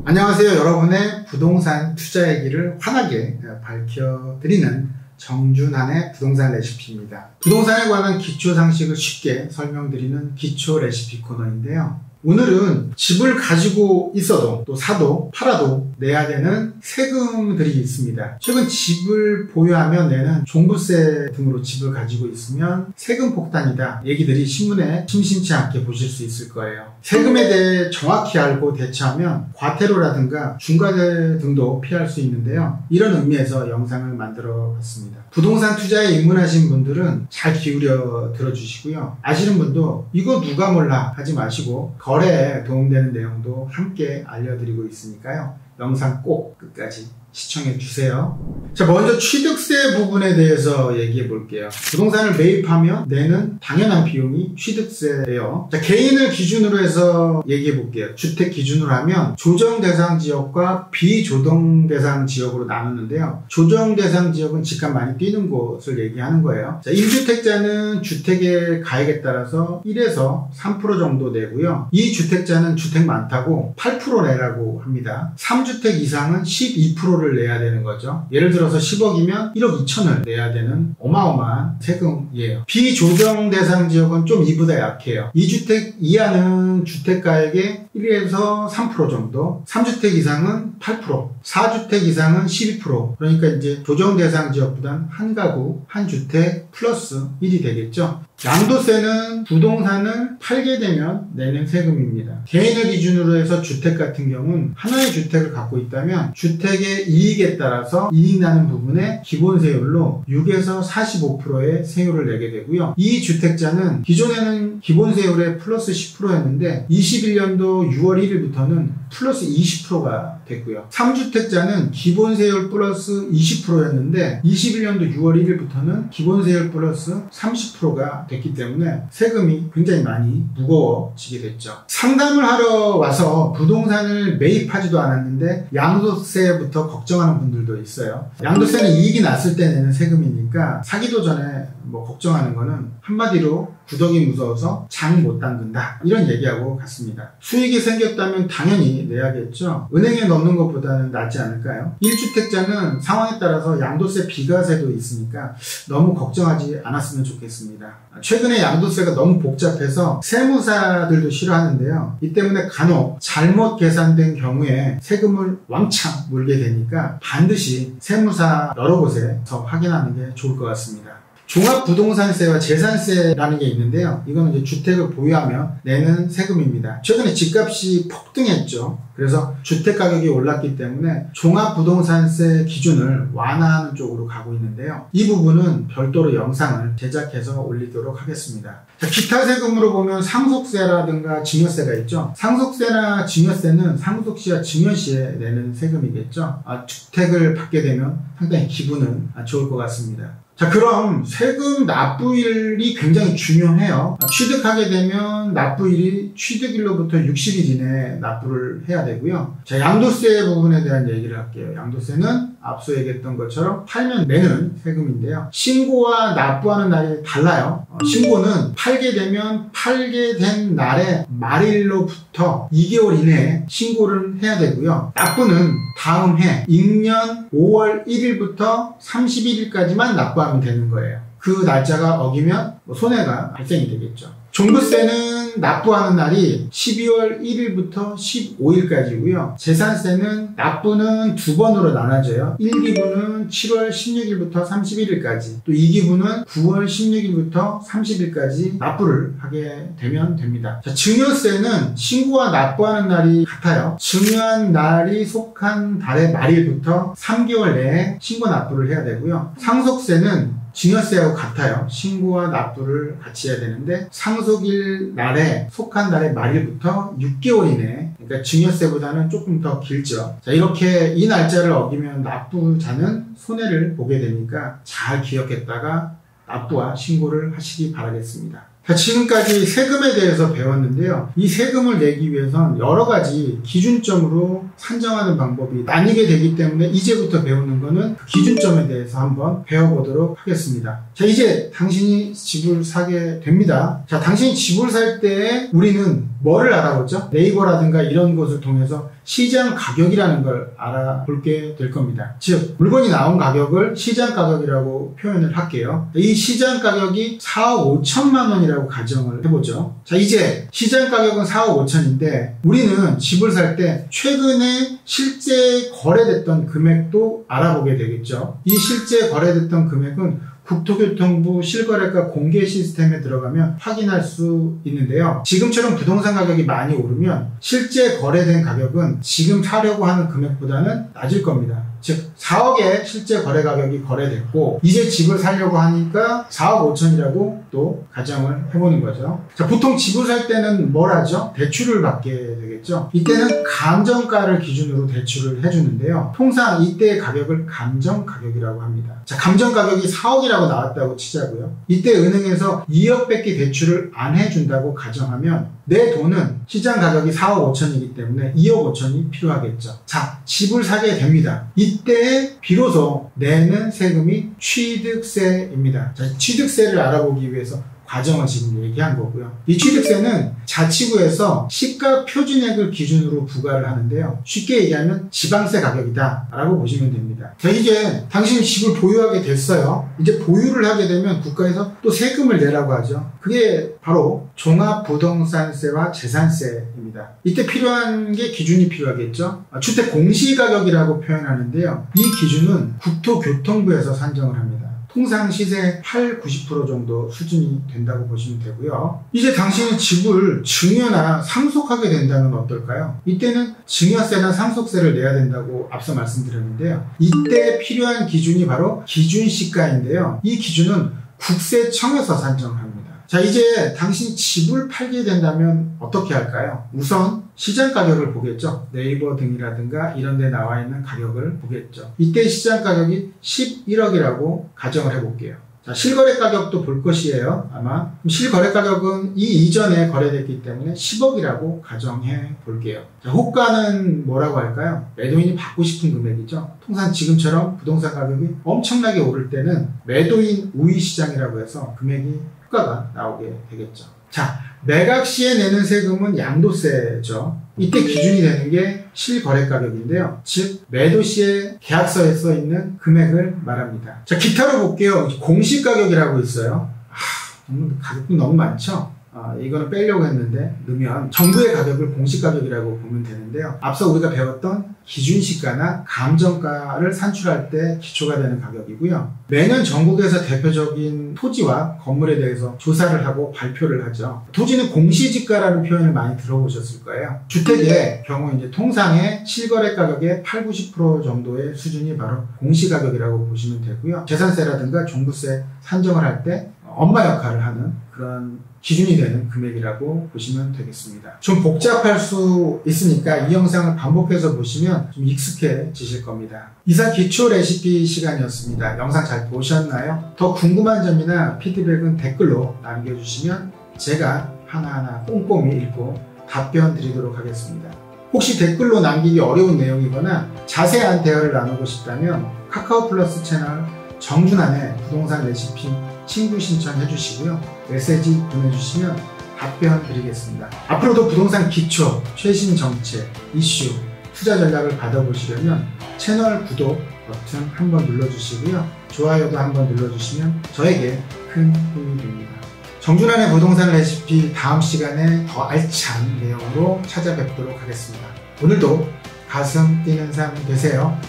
안녕하세요. 여러분의 부동산 투자 얘기를 환하게 밝혀드리는 정준환의 부동산 레시피입니다. 부동산에 관한 기초 상식을 쉽게 설명드리는 기초 레시피 코너인데요. 오늘은 집을 가지고 있어도 또 사도 팔아도 내야 되는 세금들이 있습니다. 최근 집을 보유하며 내는 종부세 등으로 집을 가지고 있으면 세금 폭탄이다 얘기들이 신문에 심심치 않게 보실 수 있을 거예요. 세금에 대해 정확히 알고 대처하면 과태료라든가 중과세 등도 피할 수 있는데요. 이런 의미에서 영상을 만들어 봤습니다. 부동산 투자에 입문하신 분들은 잘 기울여 들어주시고요. 아시는 분도 이거 누가 몰라 하지 마시고 거래에 도움되는 내용도 함께 알려드리고 있으니까요. 영상 꼭 끝까지 시청해 주세요. 자, 먼저 취득세 부분에 대해서 얘기해 볼게요. 부동산을 매입하면 내는 당연한 비용이 취득세예요. 자, 개인을 기준으로 해서 얘기해 볼게요. 주택 기준으로 하면 조정 대상 지역과 비조정 대상 지역으로 나누는데요. 조정 대상 지역은 집값 많이 뛰는 곳을 얘기하는 거예요. 자, 1주택자는 주택의 가액에 따라서 1에서 3% 정도 내고요. 2주택자는 주택 많다고 8% 내라고 합니다. 3주택 이상은 12%를 내야 되는 거죠. 예를 들어서 10억이면 1억 2천을 내야 되는 어마어마한 세금이에요. 비조정 대상 지역은 좀 이보다 약해요. 2주택 이하는 주택가액의 1에서 3% 정도, 3주택 이상은 8%, 4주택 이상은 12%. 그러니까 이제 조정 대상 지역보단 한 가구, 한 주택 플러스 1이 되겠죠. 양도세는 부동산을 팔게 되면 내는 세금입니다. 개인을 기준으로 해서 주택 같은 경우는 하나의 주택을 갖고 있다면 주택의 이익에 따라서 이익 나는 부분에 기본세율로 6에서 45%의 세율을 내게 되고요. 이 주택자는 기존에는 기본세율에 플러스 10%였는데 21년도 6월 1일부터는 플러스 20%가 됐고요. 3주택자는 기본세율 플러스 20%였는데 21년도 6월 1일부터는 기본세율 플러스 30%가 됐기 때문에 세금이 굉장히 많이 무거워지게 됐죠. 상담을 하러 와서 부동산을 매입하지도 않았는데 양도세부터 걱정하는 분들도 있어요. 양도세는 이익이 났을 때 내는 세금이니까 사기도 전에 걱정하는 거는 한마디로 구더기 무서워서 장 못 담근다 이런 얘기하고 같습니다. 수익이 생겼다면 당연히 내야겠죠. 은행에 넣는 것보다는 낫지 않을까요? 1주택자는 상황에 따라서 양도세 비과세도 있으니까 너무 걱정하지 않았으면 좋겠습니다. 최근에 양도세가 너무 복잡해서 세무사들도 싫어하는데요. 이 때문에 간혹 잘못 계산된 경우에 세금을 왕창 물게 되니까 반드시 세무사 여러 곳에서 확인하는 게 좋을 것 같습니다. 종합부동산세와 재산세라는 게 있는데요. 이거는 이제 주택을 보유하며 내는 세금입니다. 최근에 집값이 폭등했죠. 그래서 주택 가격이 올랐기 때문에 종합부동산세 기준을 완화하는 쪽으로 가고 있는데요. 이 부분은 별도로 영상을 제작해서 올리도록 하겠습니다. 자, 기타 세금으로 보면 상속세라든가 증여세가 있죠. 상속세나 증여세는 상속시와 증여시에 내는 세금이겠죠. 주택을 받게 되면 상당히 기분은 좋을 것 같습니다. 자, 그럼 세금 납부일이 굉장히 중요해요. 취득하게 되면 납부일이 취득일로부터 60일 이내에 납부를 해야 되고요. 자, 양도세 부분에 대한 얘기를 할게요. 양도세는 앞서 얘기했던 것처럼 팔면 내는 세금인데요. 신고와 납부하는 날이 달라요. 신고는 팔게 되면 팔게 된 날의 말일로부터 2개월 이내에 신고를 해야 되고요. 납부는 다음 해 임년 5월 1일부터 31일까지만 납부하면 되는 거예요. 그 날짜가 어기면 손해가 발생이 되겠죠. 종부세는 납부하는 날이 12월 1일부터 15일까지고요. 재산세는 납부는 두 번으로 나눠져요. 1기분은 7월 16일부터 31일까지, 또 2기분은 9월 16일부터 30일까지 납부를 하게 되면 됩니다. 자, 증여세는 신고와 납부하는 날이 같아요. 증여한 날이 속한 달의 말일부터 3개월 내에 신고 납부를 해야 되고요. 상속세는 증여세하고 같아요. 신고와 납부를 같이 해야 되는데 상속일 날에 속한 날의 말일부터 6개월 이내, 그러니까 증여세보다는 조금 더 길죠. 자, 이렇게 이 날짜를 어기면 납부자는 손해를 보게 되니까 잘 기억했다가 납부와 신고를 하시기 바라겠습니다. 지금까지 세금에 대해서 배웠는데요. 이 세금을 내기 위해선 여러 가지 기준점으로 산정하는 방법이 나뉘게 되기 때문에 이제부터 배우는 거는 그 기준점에 대해서 한번 배워보도록 하겠습니다. 이제 당신이 집을 사게 됩니다. 당신이 집을 살 때 우리는 뭐를 알아보죠? 네이버라든가 이런 곳을 통해서 시장 가격이라는 걸 알아볼게 될 겁니다. 즉 물건이 나온 가격을 시장 가격이라고 표현을 할게요. 이 시장 가격이 4억 5천만 원이라고 가정을 해보죠. 자, 이제 시장 가격은 4억 5천인데 우리는 집을 살 때 최근에 실제 거래됐던 금액도 알아보게 되겠죠. 이 실제 거래됐던 금액은 국토교통부 실거래가 공개 시스템에 들어가면 확인할 수 있는데요. 지금처럼 부동산 가격이 많이 오르면 실제 거래된 가격은 지금 사려고 하는 금액보다는 낮을 겁니다. 즉 4억의 실제 거래 가격이 거래됐고 이제 집을 사려고 하니까 4억 5천이라고 또 가정을 해보는 거죠. 자, 보통 집을 살 때는 뭘 하죠? 대출을 받게 되겠죠. 이때는 감정가를 기준으로 대출을 해주는데요. 통상 이때의 가격을 감정가격이라고 합니다. 자, 감정가격이 4억이라고 나왔다고 치자고요. 이때 은행에서 2억밖에 대출을 안 해준다고 가정하면 내 돈은 시장 가격이 4억 5천이기 때문에 2억 5천이 필요하겠죠. 자, 집을 사게 됩니다. 이때 비로소 내는 세금이 취득세입니다. 자, 취득세를 알아보기 위해서 과정을 지금 얘기한 거고요. 이 취득세는 자치구에서 시가 표준액을 기준으로 부과를 하는데요. 쉽게 얘기하면 지방세 가격이다 라고 보시면 됩니다. 자, 이제 당신이 집을 보유하게 됐어요. 이제 보유를 하게 되면 국가에서 또 세금을 내라고 하죠. 그게 바로 종합부동산세와 재산세입니다. 이때 필요한 게 기준이 필요하겠죠. 주택 공시가격이라고 표현하는데요. 이 기준은 국토교통부에서 산정을 합니다. 통상 시세 8-90% 정도 수준이 된다고 보시면 되고요. 이제 당신이 집을 증여나 상속하게 된다면 어떨까요? 이때는 증여세나 상속세를 내야 된다고 앞서 말씀드렸는데요. 이때 필요한 기준이 바로 기준시가인데요. 이 기준은 국세청에서 산정합니다. 자, 이제 당신이 집을 팔게 된다면 어떻게 할까요? 우선 시장 가격을 보겠죠. 네이버 등이라든가 이런 데 나와 있는 가격을 보겠죠. 이때 시장 가격이 11억이라고 가정을 해볼게요. 자, 실거래 가격도 볼 것이에요. 아마 실거래 가격은 이 이전에 거래됐기 때문에 10억이라고 가정해 볼게요. 자, 호가는 뭐라고 할까요? 매도인이 받고 싶은 금액이죠. 통상 지금처럼 부동산 가격이 엄청나게 오를 때는 매도인 우위 시장이라고 해서 금액이 호가가 나오게 되겠죠. 자, 매각 시에 내는 세금은 양도세죠. 이때 기준이 되는 게 실거래 가격인데요. 즉 매도 시에 계약서에 써 있는 금액을 말합니다. 자, 기타로 볼게요. 공시가격이라고 있어요. 가격도 너무 많죠. 이거는 빼려고 했는데 넣으면 정부의 가격을 공시가격이라고 보면 되는데요. 앞서 우리가 배웠던 기준시가나 감정가를 산출할 때 기초가 되는 가격이고요. 매년 전국에서 대표적인 토지와 건물에 대해서 조사를 하고 발표를 하죠. 토지는 공시지가라는 표현을 많이 들어보셨을 거예요. 주택의 경우 이제 통상의 실거래 가격의 8-90% 정도의 수준이 바로 공시가격이라고 보시면 되고요. 재산세라든가 종부세 산정을 할 때 엄마 역할을 하는 그런 기준이 되는 금액이라고 보시면 되겠습니다. 좀 복잡할 수 있으니까 이 영상을 반복해서 보시면 좀 익숙해지실 겁니다. 이상 기초 레시피 시간이었습니다. 영상 잘 보셨나요? 더 궁금한 점이나 피드백은 댓글로 남겨주시면 제가 하나하나 꼼꼼히 읽고 답변 드리도록 하겠습니다. 혹시 댓글로 남기기 어려운 내용이거나 자세한 대화를 나누고 싶다면 카카오 플러스 채널 정준환의 부동산 레시피 친구 신청해 주시고요. 메시지 보내주시면 답변 드리겠습니다. 앞으로도 부동산 기초, 최신 정책, 이슈, 투자 전략을 받아보시려면 채널 구독 버튼 한번 눌러주시고요. 좋아요도 한번 눌러주시면 저에게 큰 힘이 됩니다. 정준환의 부동산 레시피 다음 시간에 더 알찬 내용으로 찾아뵙도록 하겠습니다. 오늘도 가슴 뛰는 삶 되세요.